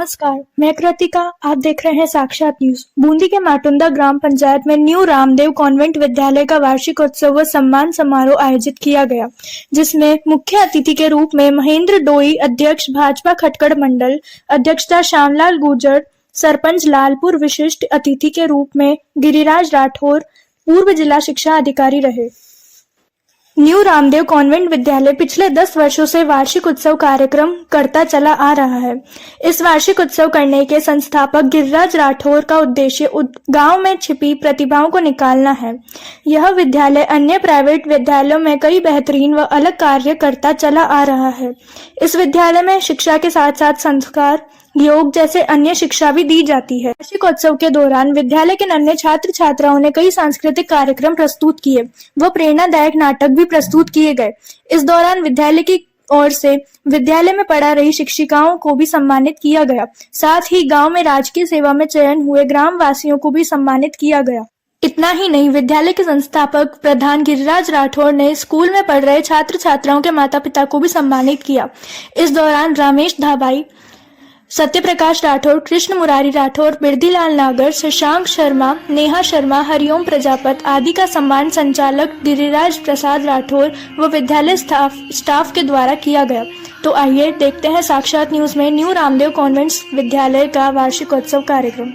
नमस्कार, मैं कृतिका। आप देख रहे हैं साक्षात न्यूज। बूंदी के माटुंदा ग्राम पंचायत में न्यू रामदेव कॉन्वेंट विद्यालय का वार्षिक उत्सव व सम्मान समारोह आयोजित किया गया, जिसमें मुख्य अतिथि के रूप में महेंद्र डोई, अध्यक्ष भाजपा खटकड़ मंडल, अध्यक्षता श्यामलाल गुर्जर, सरपंच लालपुर, विशिष्ट अतिथि के रूप में गिरिराज राठौर, पूर्व जिला शिक्षा अधिकारी रहे। न्यू रामदेव कॉन्वेंट विद्यालय पिछले 10 वर्षों से वार्षिक उत्सव कार्यक्रम करता चला आ रहा है। इस वार्षिक उत्सव करने के संस्थापक गिरिराज राठौर का उद्देश्य गांव में छिपी प्रतिभाओं को निकालना है। यह विद्यालय अन्य प्राइवेट विद्यालयों में कई बेहतरीन व अलग कार्य करता चला आ रहा है। इस विद्यालय में शिक्षा के साथ साथ संस्कार, योग जैसे अन्य शिक्षा भी दी जाती है। वार्षिक उत्सव के दौरान विद्यालय के अन्य छात्र छात्राओं ने कई सांस्कृतिक कार्यक्रम प्रस्तुत किए व प्रेरणादायक नाटक भी प्रस्तुत किए गए। इस दौरान विद्यालय की ओर से विद्यालय में पढ़ा रही शिक्षिकाओं को भी सम्मानित किया गया। साथ ही गांव में राजकीय सेवा में चयन हुए ग्राम वासियों को भी सम्मानित किया गया। इतना ही नहीं, विद्यालय के संस्थापक प्रधान गिरिराज राठौर ने स्कूल में पढ़ रहे छात्र छात्राओं के माता पिता को भी सम्मानित किया। इस दौरान रमेश धाबाई, सत्यप्रकाश राठौर, कृष्ण मुरारी राठौर, बिरदीलाल नागर, शशांक शर्मा, नेहा शर्मा, हरिओम प्रजापत आदि का सम्मान संचालक गिरिराज प्रसाद राठौर व विद्यालय स्टाफ के द्वारा किया गया। तो आइए देखते हैं साक्षात न्यूज में न्यू रामदेव कॉन्वेंट विद्यालय का वार्षिक उत्सव कार्यक्रम।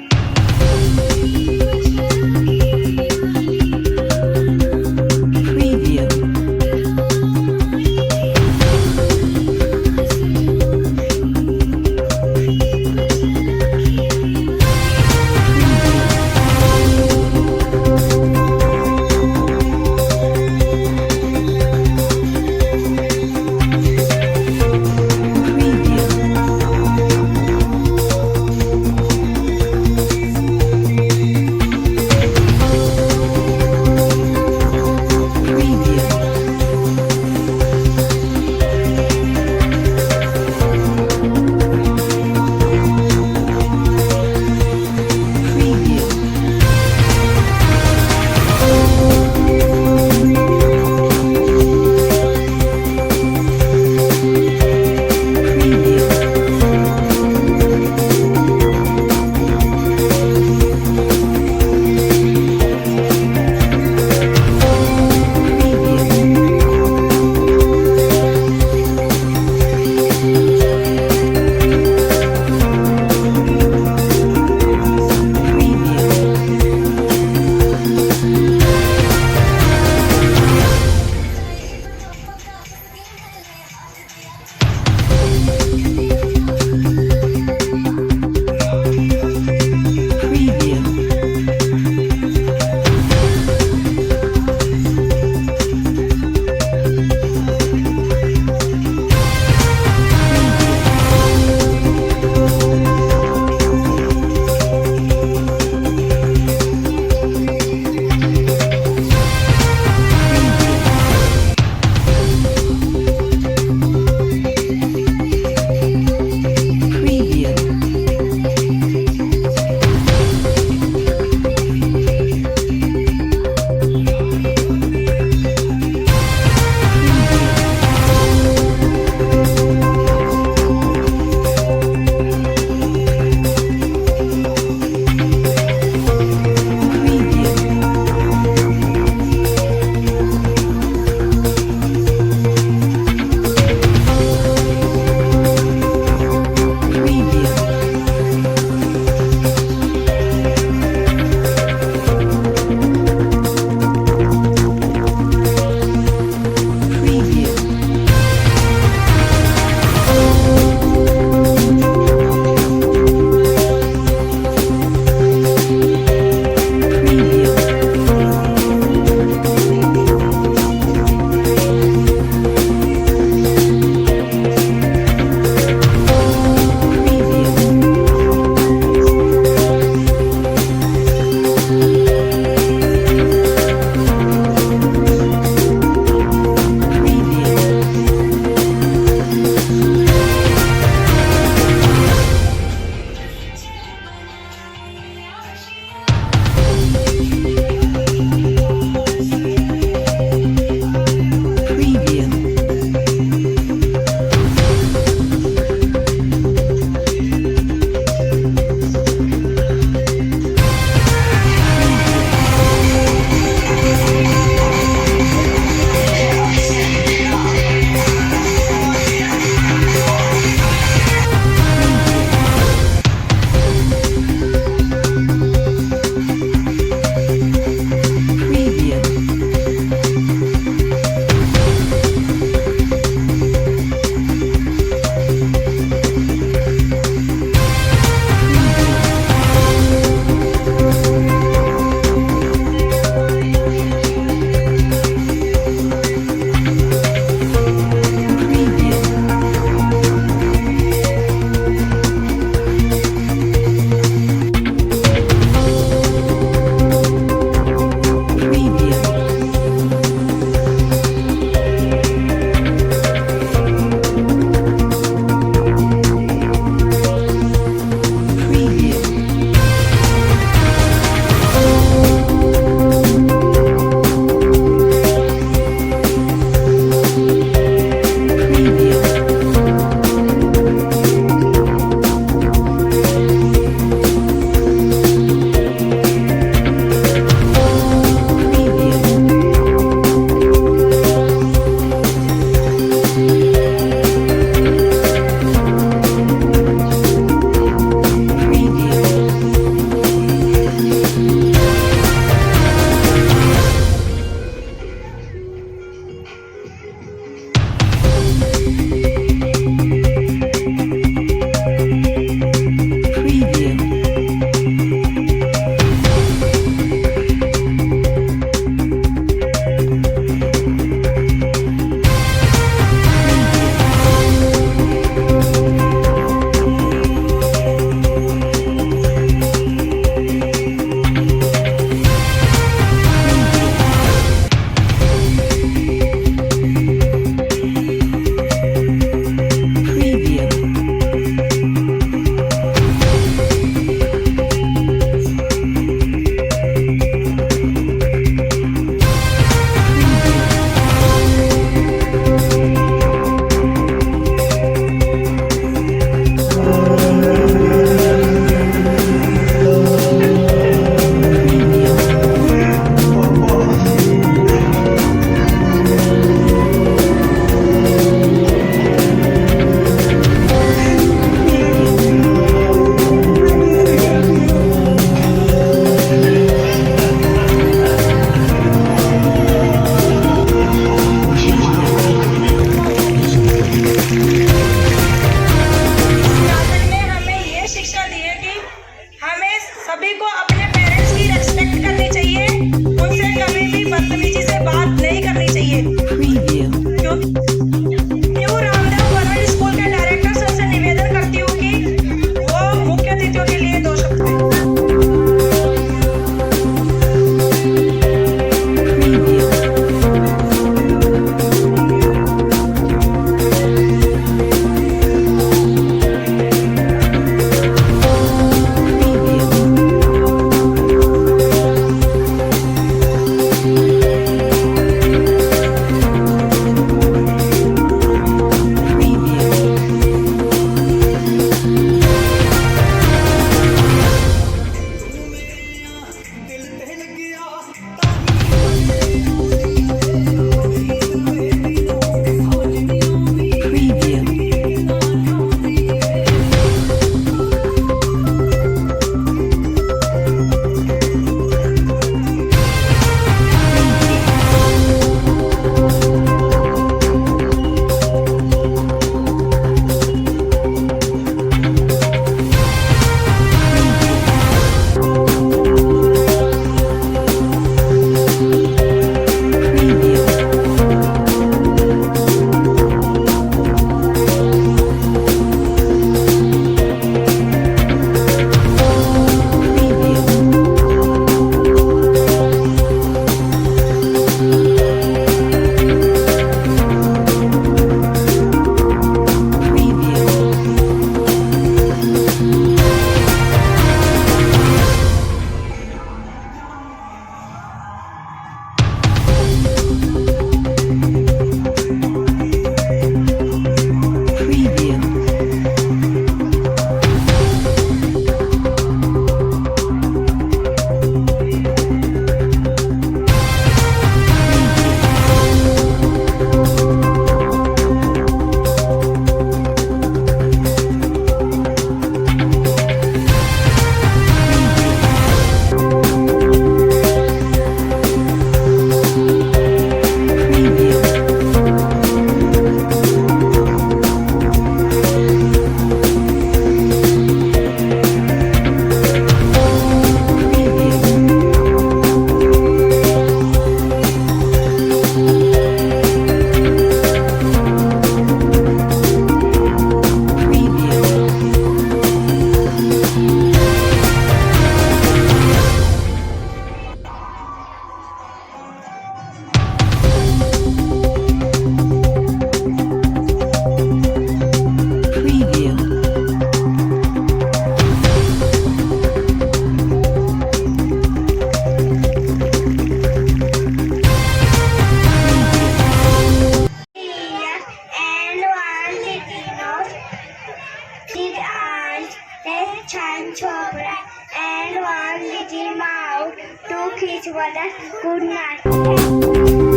and Chopra and one little mouse took each other good night.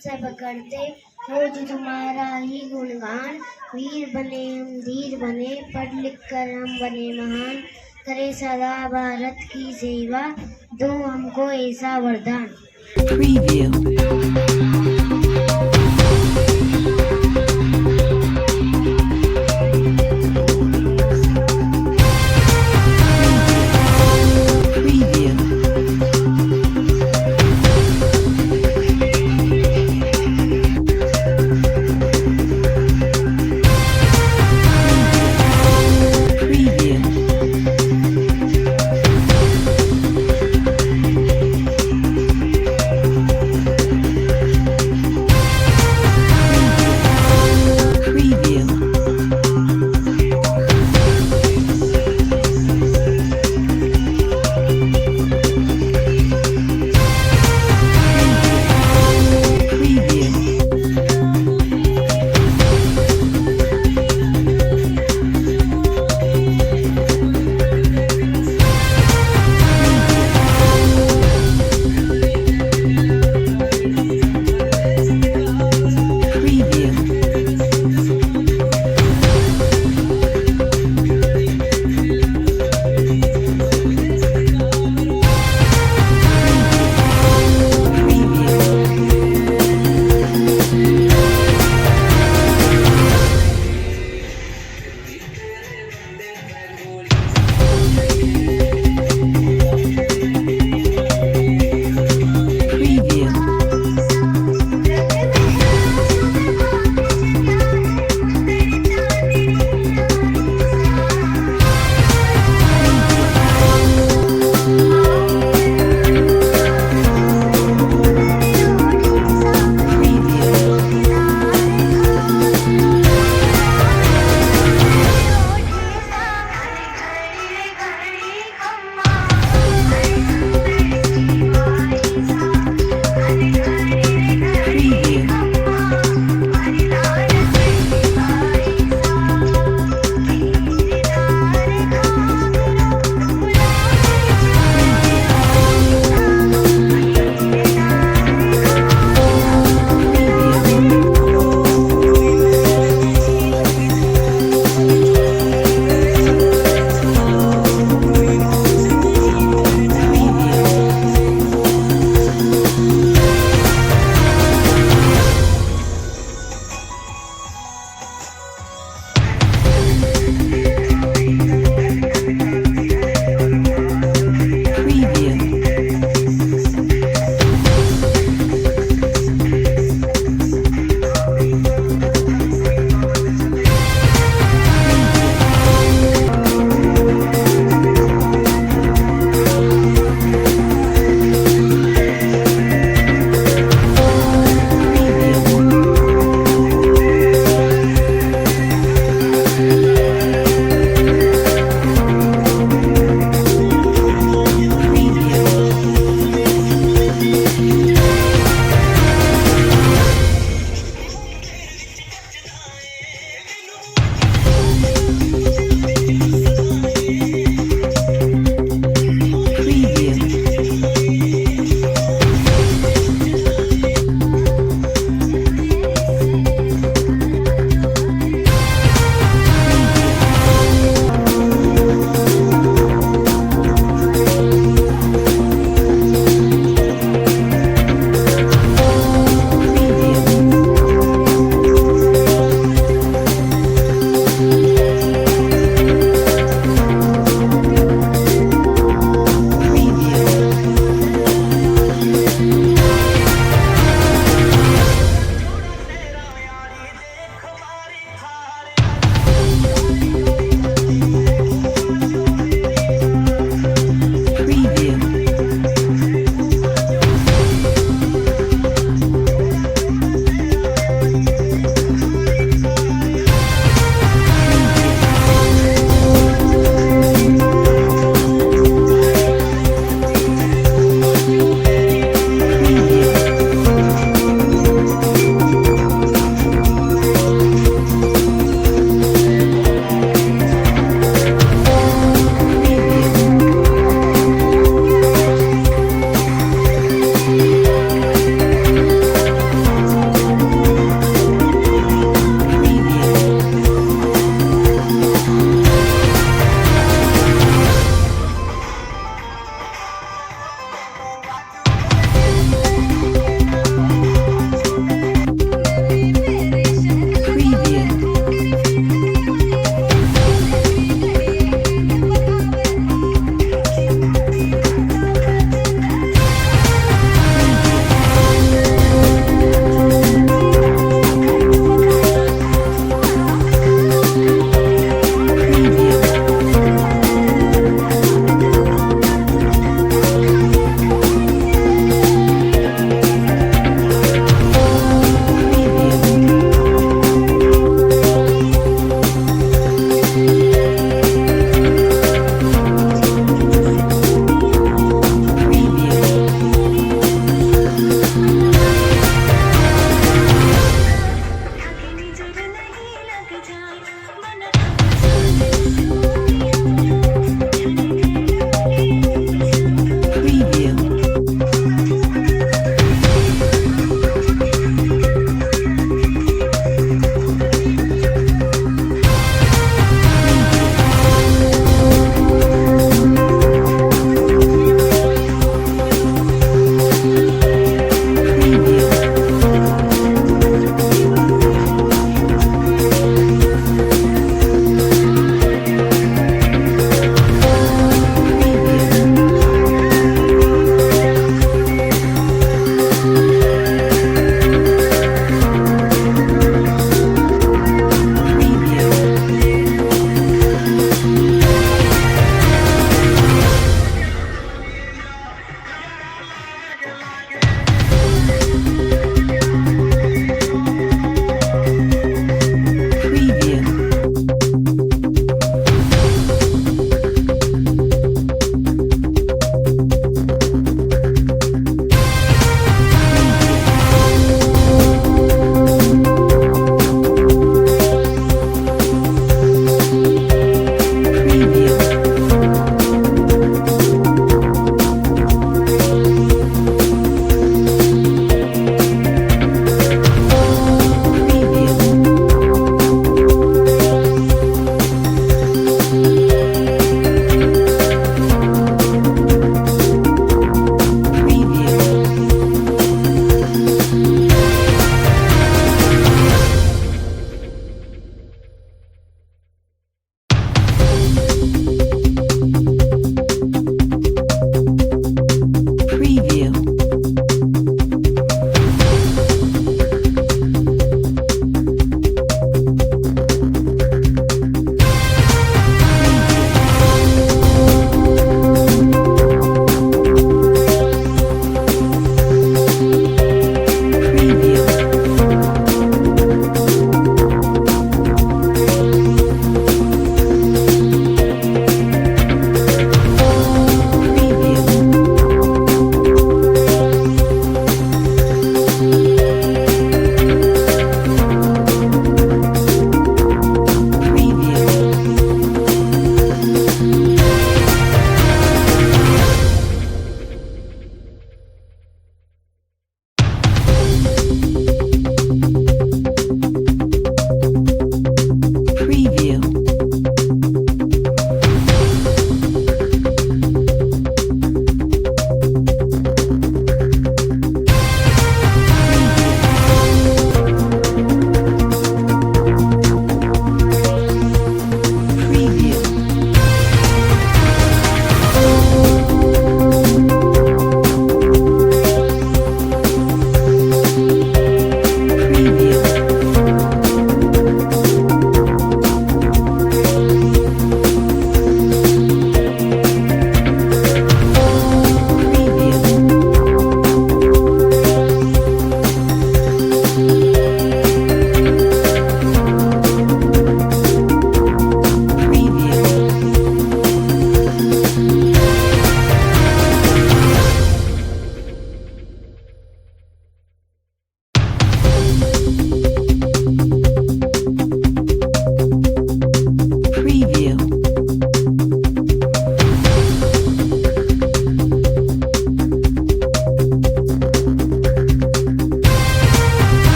सब करते रोज तुम्हारा ही गुणगान, वीर बने हम धीर बने, पढ़ लिख कर हम बने महान, करे सदा भारत की सेवा, दो हमको ऐसा वरदान।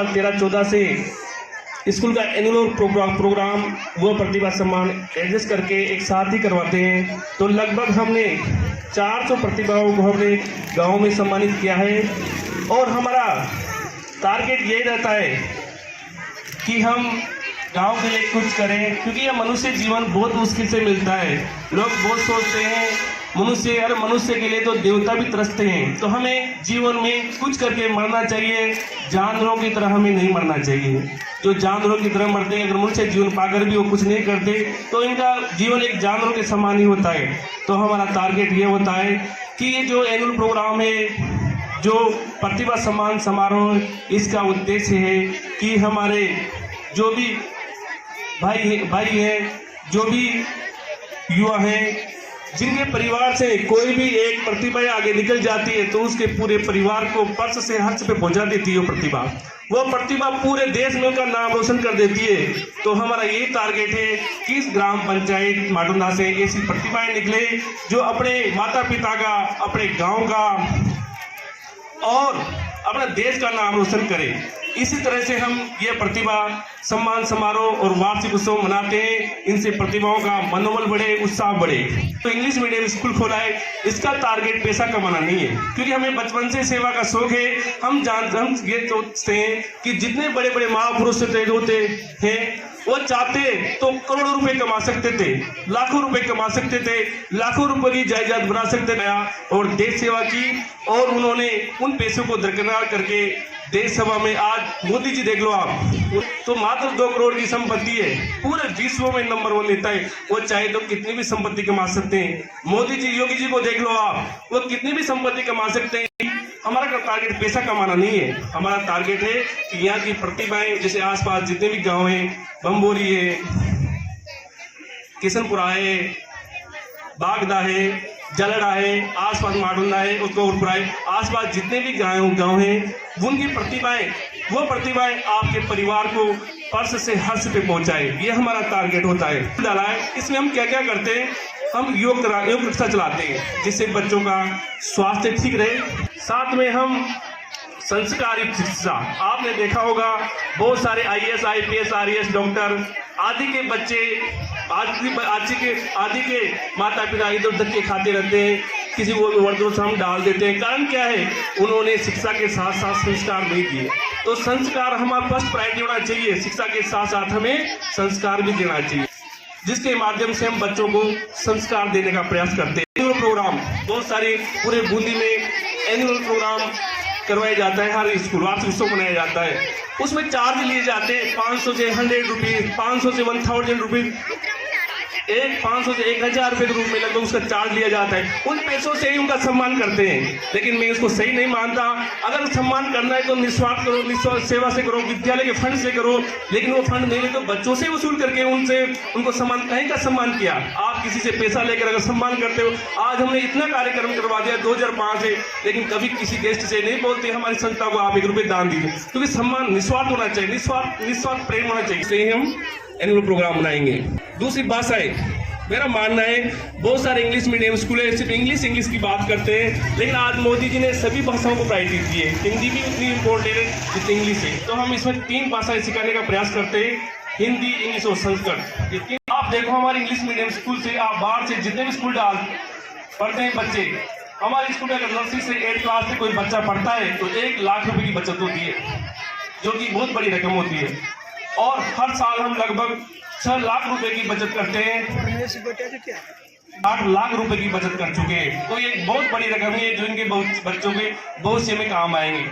2013-14 से स्कूल का एनुअल प्रोग्राम वो प्रतिभा सम्मान एडजस्ट करके एक साथ ही करवाते हैं। तो लगभग हमने 400 प्रतिभाओं को हमने गांव में सम्मानित किया है और हमारा टारगेट यही रहता है कि हम गांव के लिए कुछ करें, क्योंकि यह मनुष्य जीवन बहुत मुश्किल से मिलता है। लोग बहुत सोचते हैं मनुष्य के लिए तो देवता भी तरसते हैं। तो हमें जीवन में कुछ करके मरना चाहिए, जानवरों की तरह हमें नहीं मरना चाहिए। जो जानवरों की तरह मरते हैं, अगर मनुष्य जीवन पाकर भी वो कुछ नहीं करते तो इनका जीवन एक जानवरों के समान ही होता है। तो हमारा टारगेट ये होता है कि ये जो एनुअल प्रोग्राम है, जो प्रतिभा सम्मान समारोह, इसका उद्देश्य है कि हमारे जो भी भाई हैं, जो भी युवा हैं, जिनके परिवार से कोई भी एक प्रतिभा आगे निकल जाती है तो उसके पूरे परिवार को पर्स से हर्ष पे पहुंचा देती है। वो प्रतिभा पूरे देश में उनका नाम रोशन कर देती है। तो हमारा यही टारगेट है कि इस ग्राम पंचायत माटुंदा से ऐसी प्रतिभाएं निकले जो अपने माता पिता का, अपने गांव का और अपने देश का नाम रोशन करे। इसी तरह से हम ये प्रतिभा सम्मान समारोह और वार्षिक उत्सव मनाते हैं। इनसे प्रतिभाओं का मनोबल बढ़े, उत्साह बढ़े। तो इंग्लिश मीडियम स्कूल खोला है, इसका टारगेट पैसा कमाना नहीं है, क्योंकि हमें बचपन से सेवा का शौक है। हम ये सोचते हैं कि जितने बड़े बड़े महापुरुष होते हैं वो चाहते तो करोड़ों रुपए कमा सकते थे, लाखों रुपए कमा सकते थे, लाखों रुपए की जायदाद बना सकते थे और देश सेवा की। और उन्होंने उन पैसों को दरकिनार करके देश सेवा में आज मोदी जी देख लो आप, तो मात्र 2 करोड़ की संपत्ति है, पूरे विश्व में नंबर 1 लेता है। वो चाहे तो कितनी भी संपत्ति कमा सकते हैं। मोदी जी, योगी जी को देख लो आप, वो कितनी भी संपत्ति कमा सकते हैं। हमारा टारगेट पैसा कमाना नहीं है, हमारा टारगेट है कि यहाँ की प्रतिभाएं, जैसे आसपास जितने भी गांव हैं, बम्बोली है, किशनपुरा है, बागदा है, जलड़ा है, आसपास माटुंदा है, उत्तरपुरा है, आसपास जितने भी गांव हैं, उनकी वो प्रतिभाएं आपके परिवार को पर्स से हर्ष पे पहुंचाए। ये हमारा टारगेट होता है। डाला है इसमें हम क्या क्या करते हैं, हम योग कक्षा चलाते हैं जिससे बच्चों का स्वास्थ्य ठीक रहे। साथ में हम संस्कारिक शिक्षा, आपने देखा होगा बहुत सारे IAS, IPS, RES, डॉक्टर आदि के बच्चे आदि के माता पिता इधर उधर के खाते रहते हैं, किसी को वर्द्रोश्रम डाल देते हैं। कारण क्या है, उन्होंने शिक्षा के साथ साथ संस्कार नहीं दिए। तो संस्कार हमारा फर्स्ट प्रायोरिटी होना चाहिए। शिक्षा के साथ साथ हमें संस्कार भी देना चाहिए, जिसके माध्यम से हम बच्चों को संस्कार देने का प्रयास करते हैं। एनुअल प्रोग्राम बहुत सारे पूरे बूंदी में एनुअल प्रोग्राम करवाया जाता है। हर स्कूल वार्षिक उत्सव मनाया जाता है, उसमें चार्ज लिए जाते हैं 500 से 100 रुपीज, 500 से 1000 रुपीज, 500 से 1000 रुपए के रूप में लगभग उसका चार्ज लिया जाता है। उन पैसों से ही उनका सम्मान करते हैं, लेकिन मैं इसको सही नहीं मानता। अगर सम्मान करना है तो निस्वार्थ करो, निस्वार्थ सेवा से करो, विद्यालय के फंड से करो, लेकिन वो फंड नहीं तो बच्चों से वसूल करके उनको सम्मान, कहीं का सम्मान किया। आप किसी से पैसा लेकर अगर सम्मान करते हो, आज हमने इतना कार्यक्रम करवा दिया 2005 से, लेकिन कभी किसी गेस्ट से नहीं बोलते हमारी संस्था को आप 1 रुपये दान दीजिए, क्योंकि सम्मान निस्वार्थ होना चाहिए, निस्वार्थ प्रेम होना चाहिए। इसलिए हम एनुअल प्रोग्राम बनाएंगे। दूसरी भाषाएं, मेरा मानना है बहुत सारे इंग्लिश मीडियम स्कूल है, सिर्फ इंग्लिश की बात करते हैं, लेकिन आज मोदी जी ने सभी भाषाओं को प्रायोरिटी दी है। हिंदी भी उतनी इम्पोर्टेंट है जितनी इंग्लिश है। तो हम इसमें 3 भाषाएं सिखाने का प्रयास करते हैं, हिंदी, इंग्लिश और संस्कृत। ये 3 आप देखो हमारे इंग्लिश मीडियम स्कूल से, आप बाहर से जितने भी स्कूल पढ़ते हैं बच्चे, हमारे स्कूल में अगर नर्सरी से 8th क्लास से कोई बच्चा पढ़ता है तो 1 लाख रुपए की बचत होती है, जो कि बहुत बड़ी रकम होती है। और हर साल हम लगभग 6 लाख रुपए की बचत करते हैं, 8 लाख रुपए की बचत कर चुके हैं। तो ये बहुत बड़ी रकम है जो इनके बच्चों के भविष्य में काम आएंगे।